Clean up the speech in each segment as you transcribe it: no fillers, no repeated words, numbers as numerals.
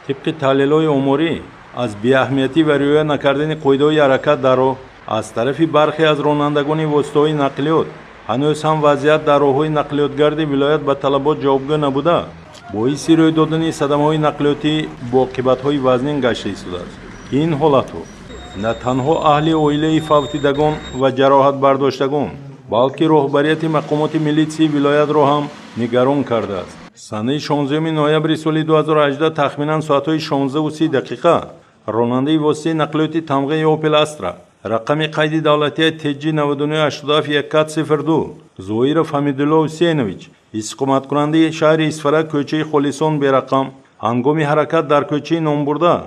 طبق تحلیل‌های آماری از بی‌اهمیتی و رعایت نکردن قاعده‌های حرکت در راه از طرف برخی از رانندگان واسطه‌های نقلیات هنوز هم وضعیت در راه‌های نقلیاتگرد ولایت به طلبات جوابگو نبوده باعث روی دادن صدمه‌های نقلیاتی با عاقبت‌های وزنین گشته شده است. این حالت‌ها نه تنها اهل عائله فوتیدگان و جراحت برداشتگان بلکه راهبریت مقامات میلیسی ولایت را هم نگران کرده است. سنه 16 نوامبر سال 2018 تخمیناً ساعت‌های 16:30 راننده واسطه نقلیاتی تمغه اوپل استرا رقم قید دولتی TG 9987 زویر فامیدالله حسینویچ استقامت کننده شهر اصفهان کوچه خلیسان به رقم هنگام حرکت در کوچه نامبرده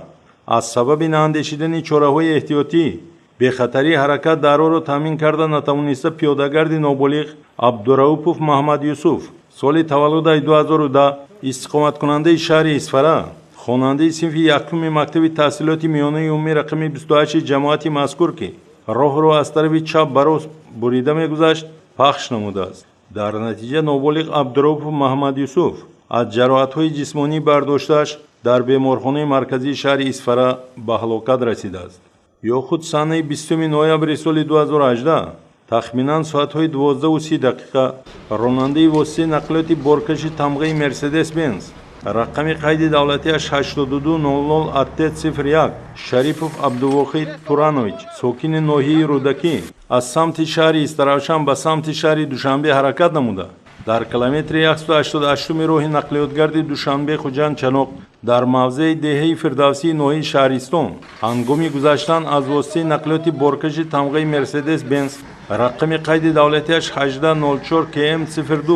از سبب نااندیشیدن چاره‌های احتیاطی به خطری حرکت در راه را تامین کرده نتوانسته پیاده‌گرد نابالغ عبدالرؤوف محمد یوسف سال تولد 2010 استقامت کننده شهر اصفهان خواننده صنف یکم مکتب تحصیلات میانه عمومی رقم 28 جماعت مذکور که راه را از طرف چپ براست بریده می‌گذشت پخش نموده است. در نتیجه نابالغ عبدالرؤوف محمد یوسف از جراحت‌های جسمانی برداشته‌اش در بیمارخانه مرکزی شهر اصفهان به هلاکت رسیده است. یا خود سنه 20 نوامبر سال 2018 تخمیناً ساعت‌های 12:30 راننده واسطه نقلیات بارکش تمغه مرسدس بنز رقم قید دولتیش 8200 ات01 شریفوف عبدالواحد تورانویچ ساکن ناحیه رودکی از سمت شهر استراشان به سمت شهر دوشنبه حرکت نموده در کیلومتر 188 راه نقلیاتگرد دوشنبه خوجند چنوق در موضع دهه فردوسی ناحیه شهرستان هنگام گذشتن از واسطه نقلیات بارکش تمغه مرسدس بنز رقم قید دولتیش 1804 KM02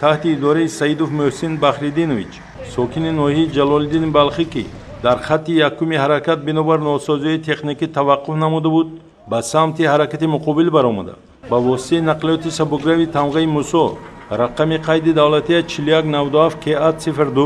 تحت اداره سیدوف محسن بخریدینویچ ساکن ناحیه جلال‌الدین بلخی که در خط یکم حرکت بنابر ناسازی تکنیکی توقف نموده بود به سمت حرکت مقابل برآمده با واسطه نقلیات سبکروی تمغه موسی رقم قید دولتی 4197 KA02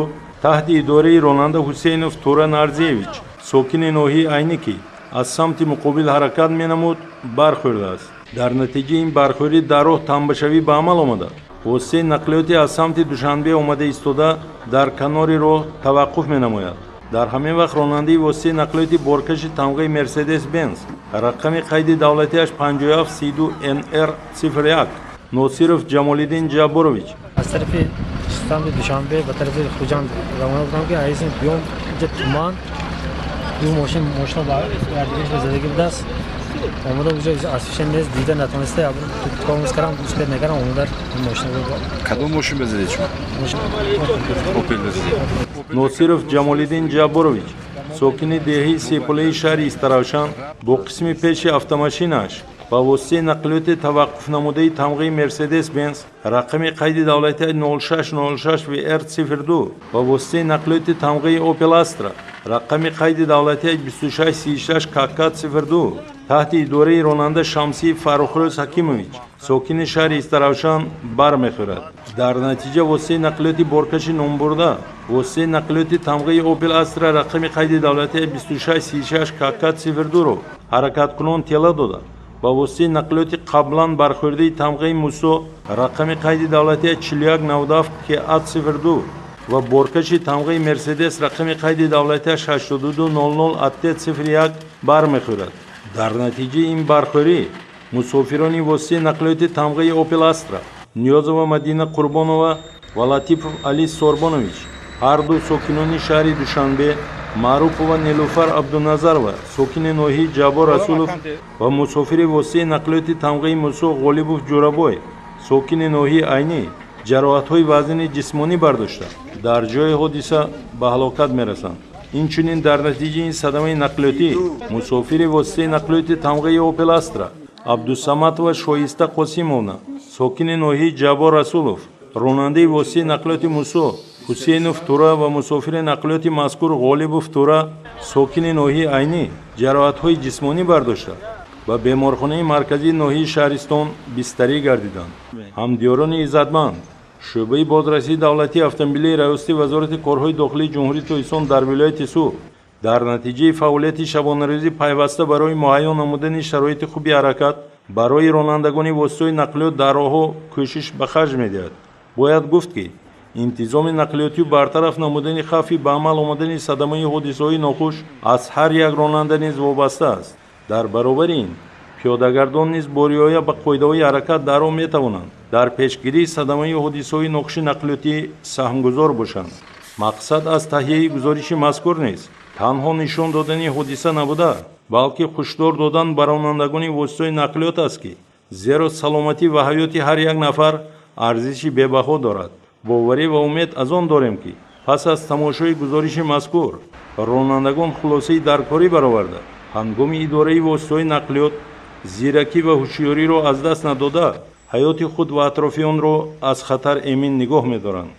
تحت اداره راننده حسینوف توران ارزیویچ ساکن ناحیه عینی که از سمت مقابل حرکت می‌نمود برخورده است. در نتیجه این برخوردی در راه تنبشوی به عمل آمده واسطه نقلیاتی از سمت دوشنبه آمده ایستاده در کنار راه توقف می‌نماید. در همین وقت راننده واسطه نقلیاتی بارکش تمغه مرسدس بنز رقم قید دولتیش 5732 NR01 ناصرف جمال‌الدین جبارویچ از طرف سمت دوشنبه به طرف خوجند روانه بودم که عايزم بیام اینجا تومان دو ماشین با گردش زدگی بود است اومدم اونجا اسیشن نیست دیده نتونسته اب تو کامز کردم دوست نکردم اومدم ماشین رو کدوم ماشین بزدید شما اوپل بزدید ناصرف جمال‌الدین جبارویچ ساکن دهه سیپوله شهر استراشان با قسم پیش автомашинаш با واسطه نقلیات توقف نموده تمغه مرسدس بنز رقم قید دولتی 0606 VR02 با واسطه نقلیات تمغه اوپل استرا رقم قید دولتی 2636 KK02 تحت اداره راننده شمسی فرخروز حکیمویچ ساکن شهر استراشان برمیخورد. در نتیجه واسطه نقلیات بارکش نامبرده واسطه نقلیات تمغه اوپل استرا رقم قید دولتی 2636 KK02 رو حرکت کنان تیلا داده با واسطه نقلیات قبلا برخورده تمغه موسی رقم قید دولتی 4197 KA02 و بارکش تمغه مرسدس رقم قید دولتی 8200 ات01 برمیخورد. در نتیجه این برخوری مسافران واسطه نقلیات تمغه اوپل استرا نیازова مدینه قربانова و لطیفов علی سوربانویچ هر دو ساکنان شهر دوشنبه معروفова نیلوفر عبدالنظرова ساکن ناحیه جبار رسولوف و مسافر واسطه نقلیات تمغه موسی غالیبوف جورابای ساکن ناحیه عینی جراحت‌های وزن جسمانی برداشته در جای حادثه به هلاکت می‌رسند. اینچنین در نتیجه این صدمه نقلیاتی مسافر واسطه نقلیات تمغه اوپل استرا عبدالصمد و شایسته قاسیمونا ساکن ناحیه جبار رسولوف راننده واسطه نقلیات موسی حسینوف تورا و مسافر نقلیات مذکور غالیبوف تورا ساکن ناحیه عینی جراحت‌های جسمانی برداشته و بیمارخانه مرکزی ناحیه شهرستان بستری گردیدند. همدیاران عزتمند شعبه بازرسی دولتی اتومبیلی ریاستی وزارت کارهای داخلی جمهوری تاجیکستان در ولایت سو در نتیجه فعالیت شبانه‌روزی پیوسته برای مهیا نمودن شرایط خوبی حرکت برای رانندگان واسطه نقلیات در راه‌ها کوشش به خرج می‌دهد. باید گفت که интизоми нақлиётию бартараф намудани хавфи ба амал омадани садамаи ҳодисаҳои нохуш аз ҳар як ронанда низ вобаста аст. дар баробари ин пиёдагардон низ бо риоя ба қоидаҳои ҳаракат даро метавонанд дар пешгирии садамаи ҳодисаҳои нохуши нақлиётӣ саҳмгузор бошанд. мақсад аз таҳияи гузориши мазкур низ танҳо нишон додани ҳодиса набуда, балки ҳушдор додан ба ронандагони воситаҳои нақлиёт аст ки зеро саломатӣ ва ҳаёти ҳар як нафар арзиши бебаҳо дорад. боварӣ ва умед аз он дорем ки пас аз тамошои гузориши мазкур ронандагон хулосаи даркорӣ бароварда ҳангоми идораи воситаҳои нақлиёт зиракӣ ва ҳушёриро аз даст надода ҳаёти худ ва атрофиёнро аз хатар эмин нигоҳ медоранд.